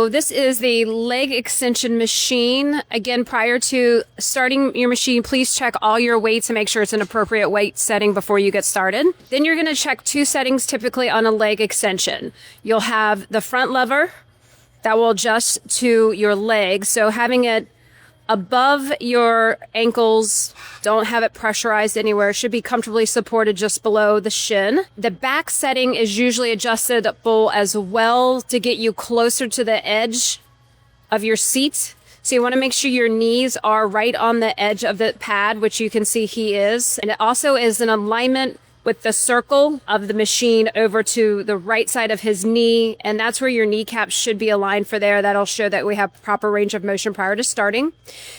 So this is the leg extension machine. Again, prior to starting your machine, please check all your weights and make sure it's an appropriate weight setting before you get started. Then you're going to check two settings typically on a leg extension. You'll have the front lever that will adjust to your legs. So having it above your ankles, don't have it pressurized anywhere. It should be comfortably supported just below the shin. The back setting is usually adjustable as well to get you closer to the edge of your seat. So you want to make sure your knees are right on the edge of the pad, which you can see he is. And it also is in alignment with the circle of the machine over to the right side of his knee. And that's where your kneecaps should be aligned for there. That'll show that we have proper range of motion prior to starting.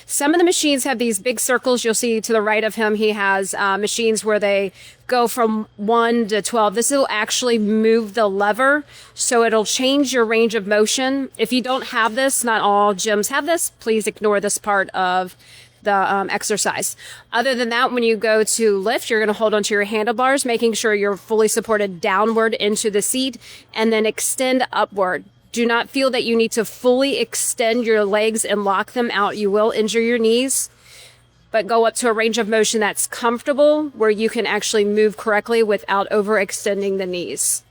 Some of the machines have these big circles. You'll see to the right of him, he has machines where they go from 1 to 12. This will actually move the lever, so it'll change your range of motion. If you don't have this, not all gyms have this, please ignore this part of the exercise. Other than that, when you go to lift, you're going to hold onto your handlebars, making sure you're fully supported downward into the seat, and then extend upward. Do not feel that you need to fully extend your legs and lock them out. You will injure your knees, but go up to a range of motion that's comfortable where you can actually move correctly without overextending the knees.